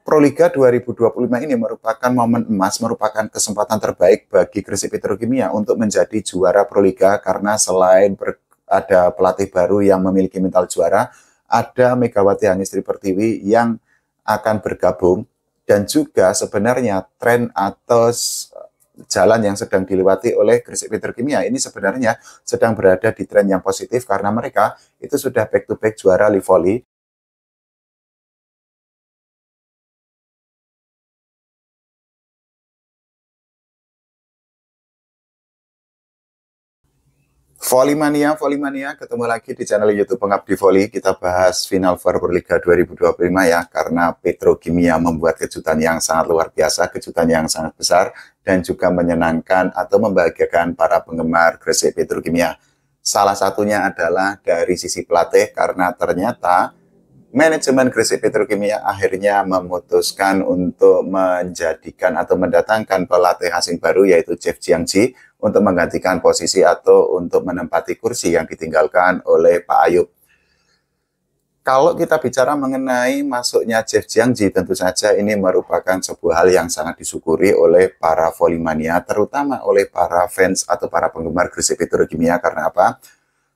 Proliga 2025 ini merupakan momen emas, merupakan kesempatan terbaik bagi Gresik Petrokimia untuk menjadi juara Proliga karena selain ada pelatih baru yang memiliki mental juara, ada Megawati Hanistri Pertiwi yang akan bergabung dan juga sebenarnya tren atau jalan yang sedang dilewati oleh Gresik Petrokimia ini sebenarnya sedang berada di tren yang positif karena mereka itu sudah back-to-back juara Livoli. Volley Mania, ketemu lagi di channel YouTube Pengabdi Volley. Kita bahas Final Four Proliga 2025 ya, karena Petrokimia membuat kejutan yang sangat luar biasa, kejutan yang sangat besar, dan juga menyenangkan atau membahagiakan para penggemar Gresik Petrokimia. Salah satunya adalah dari sisi pelatih, karena ternyata manajemen Gresik Petrokimia akhirnya memutuskan untuk menjadikan atau mendatangkan pelatih asing baru yaitu Jeff Jiangji untuk menggantikan posisi atau untuk menempati kursi yang ditinggalkan oleh Pak Ayub. Kalau kita bicara mengenai masuknya Jeff Jiangji, tentu saja ini merupakan sebuah hal yang sangat disyukuri oleh para volley-mania, terutama oleh para fans atau para penggemar Gresik Petrokimia. Karena apa?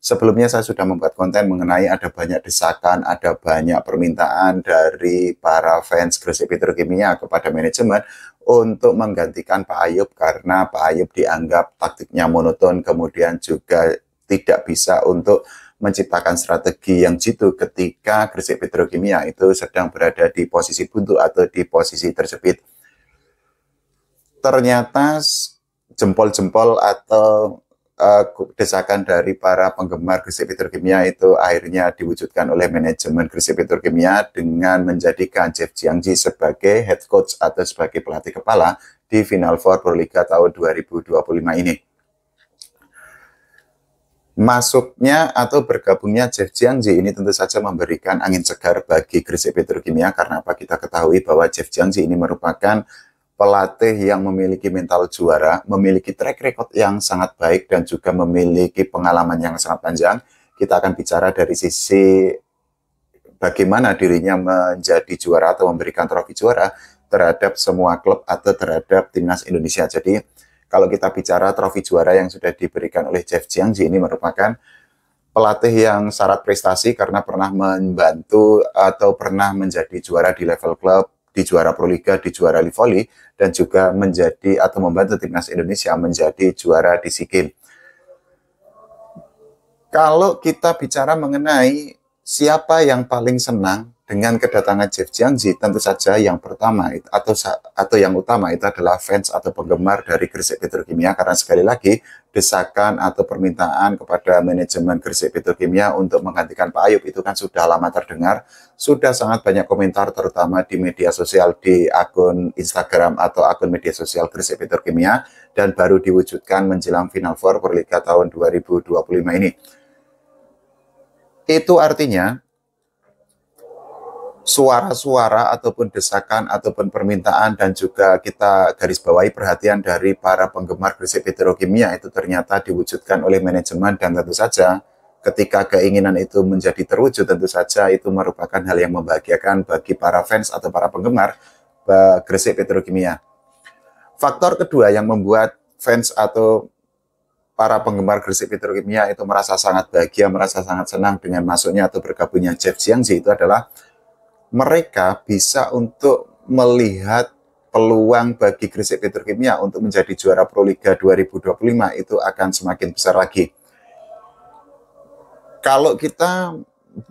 Sebelumnya saya sudah membuat konten mengenai ada banyak desakan, ada banyak permintaan dari para fans Gresik Petrokimia kepada manajemen untuk menggantikan Pak Ayub karena Pak Ayub dianggap taktiknya monoton, kemudian juga tidak bisa untuk menciptakan strategi yang jitu ketika Gresik Petrokimia itu sedang berada di posisi buntu atau di posisi terjepit. Ternyata jempol-jempol atau desakan dari para penggemar Gresik Petrokimia itu akhirnya diwujudkan oleh manajemen Gresik Petrokimia dengan menjadikan Jeff Jiangji sebagai head coach atau sebagai pelatih kepala di Final Four Proliga tahun 2025 ini. Masuknya atau bergabungnya Jeff Jiangji ini tentu saja memberikan angin segar bagi Gresik Petrokimia karena apa kita ketahui bahwa Jeff Jiangji ini merupakan pelatih yang memiliki mental juara, memiliki track record yang sangat baik, dan juga memiliki pengalaman yang sangat panjang. Kita akan bicara dari sisi bagaimana dirinya menjadi juara atau memberikan trofi juara terhadap semua klub atau terhadap timnas Indonesia. Jadi, kalau kita bicara trofi juara yang sudah diberikan oleh Jeff Jiangji ini merupakan pelatih yang syarat prestasi karena pernah membantu atau pernah menjadi juara di level klub, di juara Proliga, di juara Livoli, dan juga menjadi atau membantu timnas Indonesia menjadi juara di SEA Games. Kalau kita bicara mengenai siapa yang paling senang dengan kedatangan Jeff Jiangji, tentu saja yang pertama atau yang utama itu adalah fans atau penggemar dari Gresik Petrokimia karena sekali lagi desakan atau permintaan kepada manajemen Gresik Petrokimia untuk menggantikan Pak Ayub itu kan sudah lama terdengar, sudah sangat banyak komentar terutama di media sosial di akun Instagram atau akun media sosial Gresik Petrokimia dan baru diwujudkan menjelang Final Four Proliga tahun 2025 ini. Itu artinya suara-suara ataupun desakan ataupun permintaan dan juga kita garis bawahi perhatian dari para penggemar Gresik Petrokimia itu ternyata diwujudkan oleh manajemen dan tentu saja ketika keinginan itu menjadi terwujud tentu saja itu merupakan hal yang membahagiakan bagi para fans atau para penggemar Gresik Petrokimia. Faktor kedua yang membuat fans atau para penggemar Gresik Petrokimia itu merasa sangat bahagia, merasa sangat senang dengan masuknya atau bergabungnya Jeff Jiangji itu adalah mereka bisa untuk melihat peluang bagi Gresik Petrokimia untuk menjadi juara Proliga 2025 itu akan semakin besar lagi. Kalau kita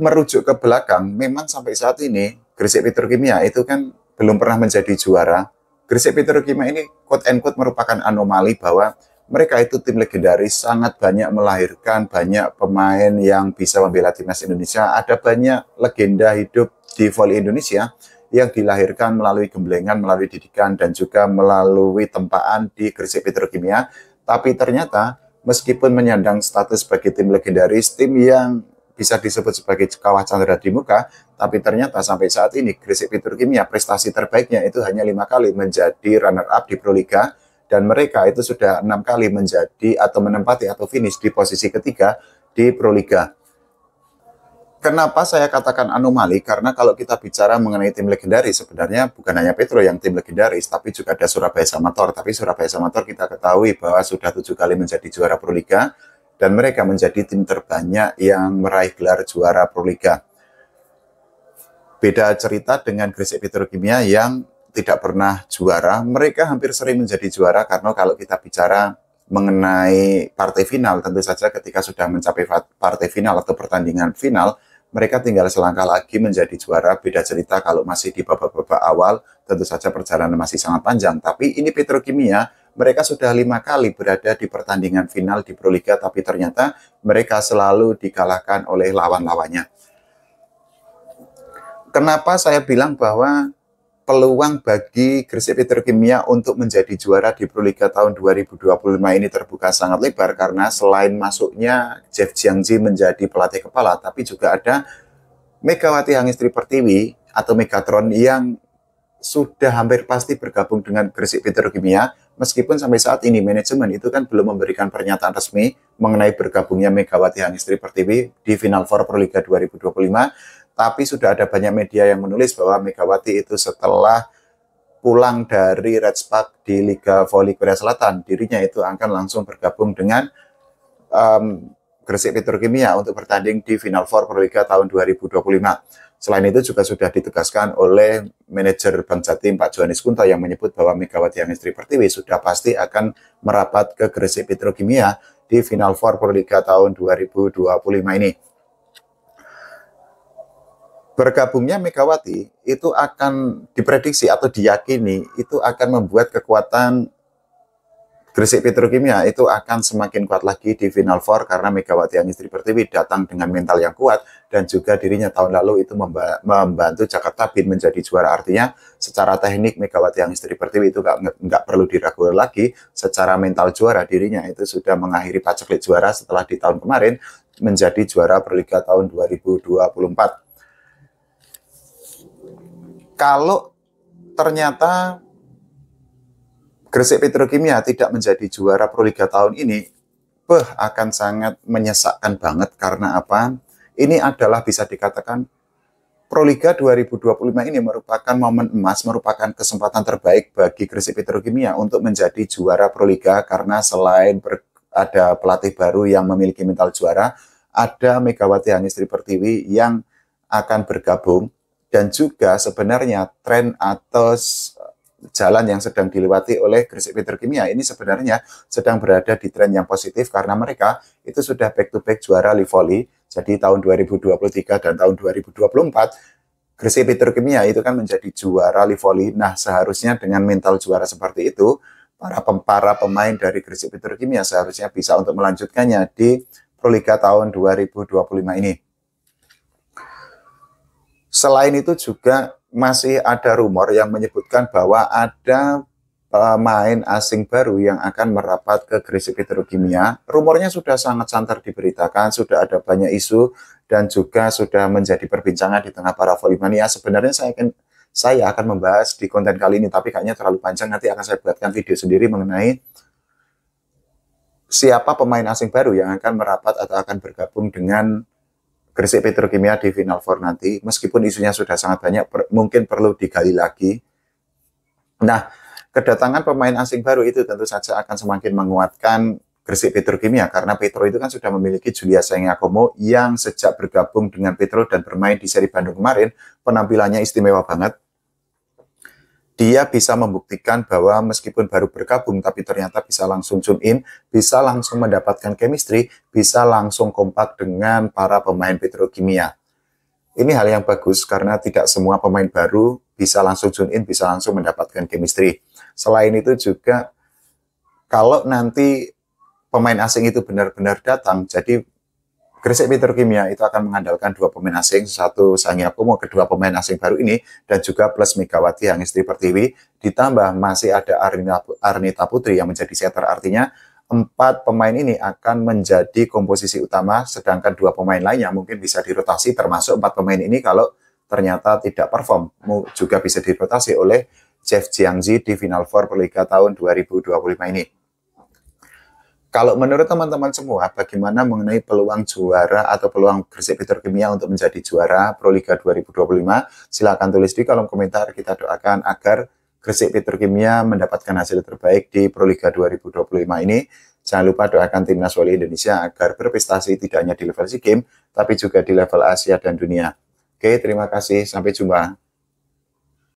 merujuk ke belakang, memang sampai saat ini Gresik Petrokimia itu kan belum pernah menjadi juara. Gresik Petrokimia ini quote and quote merupakan anomali bahwa mereka itu tim legendaris, sangat banyak melahirkan banyak pemain yang bisa membela timnas Indonesia. Ada banyak legenda hidup di volley Indonesia yang dilahirkan melalui gemblengan, melalui didikan, dan juga melalui tempaan di Gresik Petrokimia. Tapi ternyata meskipun menyandang status sebagai tim legendaris, tim yang bisa disebut sebagai kawah Candra di muka, tapi ternyata sampai saat ini Gresik Petrokimia prestasi terbaiknya itu hanya 5 kali menjadi runner-up di Proliga, dan mereka itu sudah 6 kali menjadi atau menempati atau finish di posisi ketiga di Proliga. Kenapa saya katakan anomali? Karena kalau kita bicara mengenai tim legendaris, sebenarnya bukan hanya Petro yang tim legendaris, tapi juga ada Surabaya Samator. Tapi Surabaya Samator kita ketahui bahwa sudah 7 kali menjadi juara Proliga, dan mereka menjadi tim terbanyak yang meraih gelar juara Proliga. Beda cerita dengan Gresik Petrokimia yang tidak pernah juara. Mereka hampir sering menjadi juara karena kalau kita bicara mengenai partai final, tentu saja ketika sudah mencapai partai final atau pertandingan final, mereka tinggal selangkah lagi menjadi juara. Beda cerita kalau masih di babak-babak awal, tentu saja perjalanan masih sangat panjang. Tapi ini Petrokimia, mereka sudah 5 kali berada di pertandingan final di Proliga, tapi ternyata mereka selalu dikalahkan oleh lawan-lawannya. Kenapa saya bilang bahwa peluang bagi Gresik Petrokimia untuk menjadi juara di Proliga tahun 2025 ini terbuka sangat lebar, karena selain masuknya Jeff Jiangji menjadi pelatih kepala, tapi juga ada Megawati Hangestri Pertiwi atau Megatron yang sudah hampir pasti bergabung dengan Gresik Petrokimia, meskipun sampai saat ini manajemen itu kan belum memberikan pernyataan resmi mengenai bergabungnya Megawati Hangestri Pertiwi di Final Four Proliga 2025, tapi sudah ada banyak media yang menulis bahwa Megawati itu setelah pulang dari Red Spark di Liga Voli Korea Selatan, dirinya itu akan langsung bergabung dengan Gresik Petrokimia untuk bertanding di Final Four Proliga tahun 2025. Selain itu juga sudah ditegaskan oleh manajer Bank Jatim Pak Johannes Kunto yang menyebut bahwa Megawati Hangestri Pertiwi sudah pasti akan merapat ke Gresik Petrokimia di Final Four Proliga tahun 2025 ini. Bergabungnya Megawati itu akan diprediksi atau diyakini itu akan membuat kekuatan Gresik Petrokimia itu akan semakin kuat lagi di Final Four, karena Megawati Hangestri Pertiwi datang dengan mental yang kuat, dan juga dirinya tahun lalu itu membantu Jakarta Bin menjadi juara. Artinya secara teknik Megawati Hangestri Pertiwi itu nggak perlu diragukan lagi. Secara mental juara, dirinya itu sudah mengakhiri paceklik juara setelah di tahun kemarin menjadi juara Proliga tahun 2024. Kalau ternyata Gresik Petrokimia tidak menjadi juara Proliga tahun ini, akan sangat menyesakkan banget. Karena apa? Ini adalah bisa dikatakan Proliga 2025 ini merupakan momen emas, merupakan kesempatan terbaik bagi Gresik Petrokimia untuk menjadi juara Proliga, karena selain ada pelatih baru yang memiliki mental juara, ada Megawati Hangestri Pertiwi yang akan bergabung. Dan juga sebenarnya tren atau jalan yang sedang dilewati oleh Gresik Petrokimia ini sebenarnya sedang berada di tren yang positif, karena mereka itu sudah back-to-back juara Livoli. Jadi tahun 2023 dan tahun 2024 Gresik Petrokimia itu kan menjadi juara Livoli. Nah, seharusnya dengan mental juara seperti itu, para pemain dari Gresik Petrokimia seharusnya bisa untuk melanjutkannya di Proliga tahun 2025 ini. Selain itu juga masih ada rumor yang menyebutkan bahwa ada pemain asing baru yang akan merapat ke Gresik Petrokimia. Rumornya sudah sangat santer diberitakan, sudah ada banyak isu, dan juga sudah menjadi perbincangan di tengah para volley-mania. Sebenarnya saya akan membahas di konten kali ini, tapi kayaknya terlalu panjang, nanti akan saya buatkan video sendiri mengenai siapa pemain asing baru yang akan merapat atau akan bergabung dengan Gresik Petrokimia di Final Four nanti. Meskipun isunya sudah sangat banyak, mungkin perlu digali lagi. Nah, kedatangan pemain asing baru itu tentu saja akan semakin menguatkan Gresik Petrokimia, karena Petro itu kan sudah memiliki Julia Sengakomo yang sejak bergabung dengan Petro dan bermain di seri Bandung kemarin, penampilannya istimewa banget. Dia bisa membuktikan bahwa meskipun baru bergabung, tapi ternyata bisa langsung tune in, bisa langsung mendapatkan chemistry, bisa langsung kompak dengan para pemain Petrokimia. Ini hal yang bagus, karena tidak semua pemain baru bisa langsung tune in, bisa langsung mendapatkan chemistry. Selain itu juga, kalau nanti pemain asing itu benar-benar datang, jadi Gresik Petrokimia itu akan mengandalkan 2 pemain asing, satu Sangiakomo, kedua pemain asing baru ini, dan juga plus Megawati Hangestri Pertiwi, ditambah masih ada Arnita Putri yang menjadi setter. Artinya 4 pemain ini akan menjadi komposisi utama, sedangkan 2 pemain lainnya mungkin bisa dirotasi, termasuk 4 pemain ini kalau ternyata tidak perform, juga bisa dirotasi oleh Jeff Jiangji di Final Four Proliga tahun 2025 ini. Kalau menurut teman-teman semua, bagaimana mengenai peluang juara atau peluang Gresik Petrokimia untuk menjadi juara Proliga 2025? Silakan tulis di kolom komentar. Kita doakan agar Gresik Petrokimia mendapatkan hasil terbaik di Proliga 2025 ini. Jangan lupa doakan timnas voli Indonesia agar berprestasi tidak hanya di level SEA Games, tapi juga di level Asia dan dunia. Oke, terima kasih. Sampai jumpa.